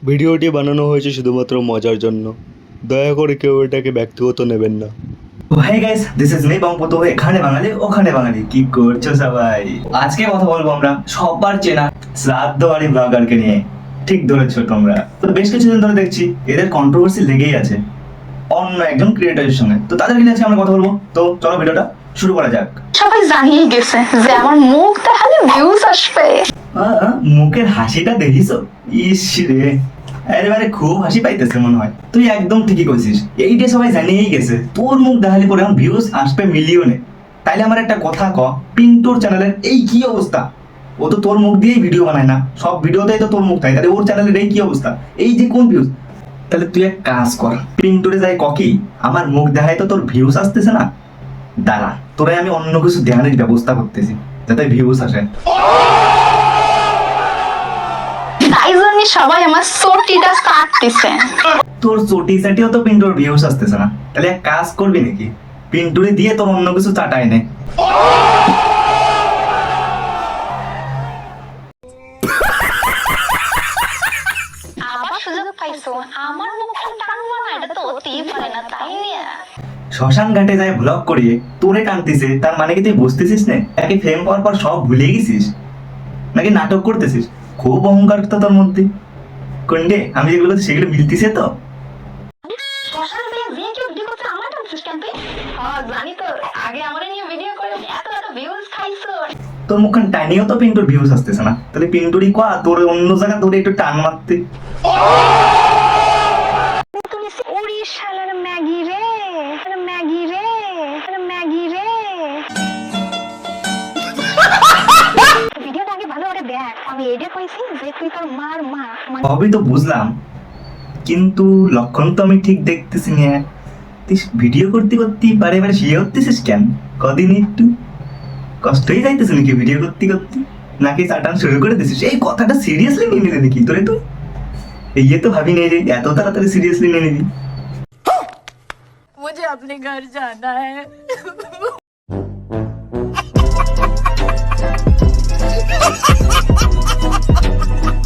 ভিডিওটি বানানো হয়েছে শুধুমাত্র মজার জন্য। দয়া করে কেউ এটাকে ব্যক্তিগত নেবেন না। Hi guys, this is me Bongputo. এখানে বাঙালি ওখানে বাঙালি, কি করছো সবাই? আজকে কথা বলবো আমরা সবার চেনা শ্রাদ্ধবাড়ি ব্লগারকে নিয়ে। ঠিক ধরেছো তোমরা। তো বেশ কিছুদিন ধরে দেখছি এদের কন্ট্রোভার্সি লেগেই আছে অন্য একজন ক্রিয়েটরের সঙ্গে। তো তাদেরকে নিয়ে আজকে আমরা কথা বলবো। তো চলো ভিডিওটা শুরু করা যাক। সবাই জানিয়ে গেছে যে আমার মুখ দেখালে ভিউজ আসবে। মুখের হাসিটা দেখিছো? ইস রে, এবারে খুব হাসি পাইতেছে মনে হয়। তুই একদম ঠিকই কইছিস, এইটা সবাই জানিয়েই গেছে তোর মুখ দেখালে পরে এখন ভিউজ আসবে মিলিয়নে। তাইলে আমার একটা কথা ক, পিন্টুর চ্যানেলের এই কি অবস্থা? ও তো তোর মুখ দিয়েই ভিডিও বানায় না, সব ভিডিওতেই তো তোর মুখ থাকে, তাহলে ওর চ্যানেলের এই কি অবস্থা? এই যে কোন ভিউজ? তাহলে তুই এক কাজ কর, পিন্টুরে যাই ককি আমার মুখ দেখায় তো তোর ভিউজ আসতেছে না, দাঁড়া তোরাই আমি অন্য কিছু দেখানোর ব্যবস্থা করতেছি যাতে ভিউজ আসে। তাই জন্য সবাই আমার চটিটা কাটতেছে। তোর চটি চাটিও তো পিন্টুর ভিউজ আসতেছে না, তাহলে এক কাজ করবি নাকি, পিন্টুরে দিয়ে তোর অন্য কিছু চাটাই নে। আবার সুযোগ পাইছো, আমার মুখটা টানবা না, এটা তো অতিই পারে না, তাই নিয়ে শ্মশান ঘাটে যায় ব্লগ করিয়ে তোরে টানতেছে, তার মানে কি তুই বুঝতেছিস না একে ফেম পাওয়ার পর সব ভুলে গেছিস নাকি নাটক করতেছিস? খুব অহংকার তো তোর মধ্যে। কোনডে আমি যেগুলো সেগুলো মিলতিছে তো। শ্মশানে যে কেউ ভিডিও করতে আমার টানছিস কেন তুই? জানি তো, আগে আমারে নিয়ে ভিডিও করে এত এত ভিউজ খাইছো। তোর মুখখান টাইনিও তো পিন্টুর ভিউজ আসতেছে না, তাহলে পিন্টুরই কোয়া তোর অন্য জায়গা তোরে একটু টান মারতে। তুমি ওরে শালার ম্যাগি রে, ম্যাগি রে, ম্যাগি রে। ভিডিওটা আগে ভালো করে দেখ, আমি এডিট করেছি যে তুই তোর মার মা। সবই তো বুঝলাম, কিন্তু লক্ষণ তো আমি ঠিক দেখতেছি না। তুই ভিডিও করতে করতে বারে বারে শিয়ে উঠতেছিস কেন? কদিন একটু কষ্টই যাইতেছে নাকি ভিডিও করতে করতে, নাকি চাটান শুরু করে দিছিস? এই কথাটা সিরিয়াসলি নিয়ে নিলে নাকি তোরে? তুই এই তো ভাবি নেই যে এত তাড়াতাড়ি সিরিয়াসলি নিয়ে নিবি। मुझे अपने घर जाना है।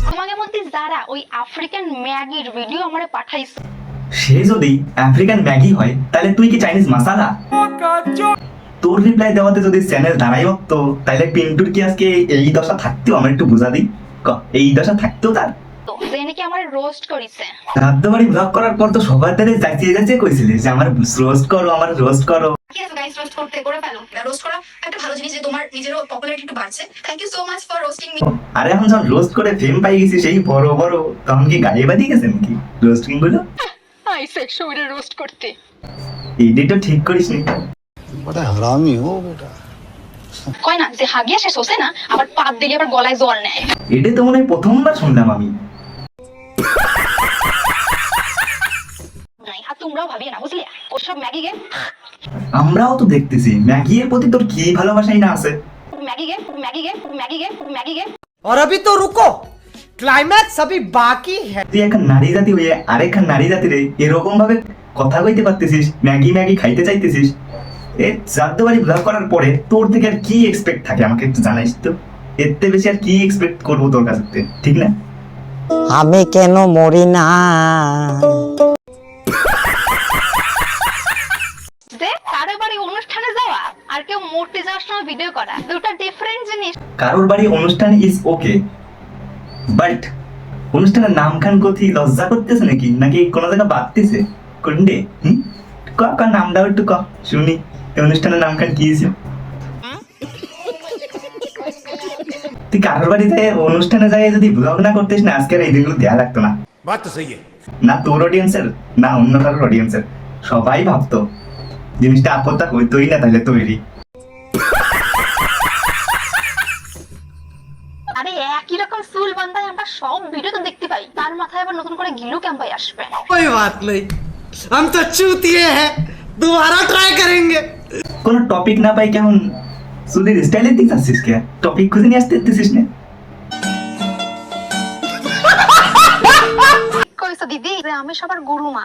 তোমাকে মধ্যে যারা ওই আফ্রিকান ম্যাগির ভিডিও আমারে পাঠাইছে, সে যদি আফ্রিকান ম্যাগি হয় তাহলে তুই কি চাইনিজ মাসালা? তোর রিপ্লাই দেওয়াতে যদি চ্যানেল দাঁড়াই তো তাহলে পিন্টুর কি আজকে এই দশা থাকতেও? আমার একটু বোঝা দিই, এই দশা থাকতেও তার? তো যে নাকি আমারে রোস্ট করিছে। রাতবাড়ি ব্লগ করার পর তো সবার দ্বারা যাচিয়ে যাচিয়ে কইছিলিস যে আমার রোস্ট করো, আমার রোস্ট করো। কি আছে গাইস, রোস্ট করতে করে ফেলো। রোস্ট করা একটা ভালো জিনিস যে তোমার নিজেরও পপুলারিটি একটু বাড়ছে। Thank you so much for roasting me. আরে এখন যখন রোস্ট করে ফেম পাই গেছি সেই বড় বড়, তখন কি গাড়ি বাদি গেছে নাকি রোস্টিং গুলো? আইসে 100 মিনিট রোস্ট করতে। এইটা ঠিক করিস নি। बड़ा हरामी हो बेटा। কয় না যে হাগিয়া শেষ হচ্ছে না, আবার পাত দিলে আবার গলায় জল নেয়। এটা তো মনে হয় প্রথমবার শুনলাম আমি। নাই আর তোমরাও ভাবিয়ে না, বুঝলি? ওসব ম্যাগি গে, আমরাও তো দেখতেছি ম্যাগি এর প্রতি তোর কি ভালোবাসাই না আছে। ম্যাগি গে, ম্যাগি গে, ম্যাগি গে, ম্যাগি গে। और अभी तो रुको, क्लाइमैक्स अभी बाकी है। তুই এখন নারী জাতি হয়ে আরেকখান নারী জাতিরে এরকম ভাবে কথা কইতে পারতেছিস, ম্যাগি ম্যাগি খাইতে চাইতেছিস? এ শ্রাদ্ধবাড়ি ব্লগ করার পরে তোর থেকে আর কি এক্সপেক্ট থাকে আমাকে একটু জানাইস তো। এতে বেশি আর কি এক্সপেক্ট করবো তোর কাছ থেকে, ঠিক না? আমি কেন মরি না? যে কারো বাড়ি অনুষ্ঠানে যাওয়া আর কেউ মূর্তি যাওয়ার সময় ভিডিও করা দুটো ডিফারেন্ট জিনিস। কারোর বাড়ি অনুষ্ঠান ইজ ওকে, বাট অনুষ্ঠানের নামখান কথি লজ্জা করতেছে নাকি, নাকি কোনো জায়গা বাড়তেছে? কোনডে ক ক নামটাও একটু ক শুনি, এই অনুষ্ঠানের নামখান কি ছিল? তুই কারোর বাড়িতে অনুষ্ঠানে যাই যদি ব্লগ না করতিস না, আজকের এই দিনগুলো দেয়া লাগতো না। बात तो सही है। না তোর অডিয়েন্সের না অন্য কারোর অডিয়েন্সের, সবাই ভাবতো জিনিসটা আপত্তা হইতোই না তাহলে তৈরি। আরে একই রকম চুল বান্ধায় আমরা সব ভিডিও তো দেখতে পাই, তার মাথায় আবার নতুন করে গিলু ক্যাম্পাই আসবে। कोई बात नहीं, हम तो चूतिए हैं, दोबारा ट्राई करेंगे। কোনো টপিক না পাই কেমন চুলের স্টাইলের দিক আসছিস কে? টপিক খুঁজে নিয়ে আসতে দিতেছিস না? কইছো দিদি যে আমি সবার গুরুমা।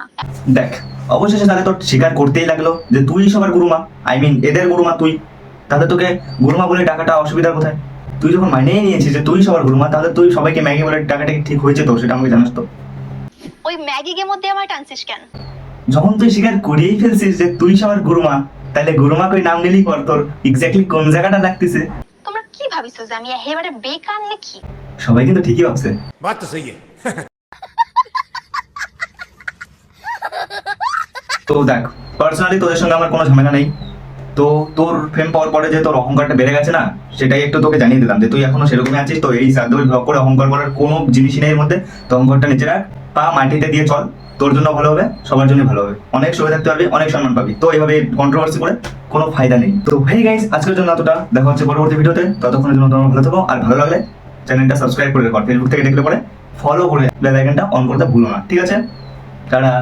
দেখ অবশেষে তাহলে তোর স্বীকার করতেই লাগলো যে তুই সবার গুরুমা, আই মিন এদের গুরুমা তুই। তাহলে তোকে গুরুমা বলে ডাকাটা অসুবিধা কোথায়? তুই যখন মানিয়ে নিয়েছিস যে তুই সবার গুরুমা, তাহলে তুই সবাইকে ম্যাগি বলে ডাকাটা ঠিক হয়েছে তো? সেটা আমাকে জানাস তো। ওই ম্যাগি গেম মধ্যে আমার টানছিস কেন? যখন তুই স্বীকার করেই ফেলছিস যে তুই সবার গুরুমা, তাহলে গুরুমা কই নাম নিলেই পর তোর এক্স্যাক্টলি কোন জায়গাটা লাগতেছে। তোমরা কি ভাবিছো যে আমি একেবারে বেকার নাকি? সবাই কিন্তু ঠিকই ভাবছে। बात तो सही है। তো দেখ, পার্সোনালি তোদের সঙ্গে আমার কোনো ঝামেলা নেই। তো তোর ফেম পাওয়ার পরে যে তোর অহংকারটা বেড়ে গেছে না, সেটাই একটু তোকে জানিয়ে দিলাম যে তুই এখনো সেরকমই আছিস। তো এই সাধ্যই ব্লগ করে অহংকার করার কোনো জিনিসই নেই এর মধ্যে। তো অহংকারটা নিচে রাখ, পা মাটিতে দিয়ে চল, তোর জন্য ভালো হবে, সবার জন্য ভালো হবে, অনেক সুখে থাকতে পারবি, অনেক সম্মান পাবি। তো এইভাবে কন্ট্রোভার্সি করে কোনো ফায়দা নেই। তো হেই গাইস, আজকের জন্য এতটা, দেখা হচ্ছে পরবর্তী ভিডিওতে। ততক্ষণের জন্য তোমরা ভালো থাকো, আর ভালো লাগলে চ্যানেলটা সাবস্ক্রাইব করে রাখো, ফেসবুক থেকে দেখলে পরে ফলো করে বেল আইকনটা অন করতে ভুলো না, ঠিক আছে? টাটা।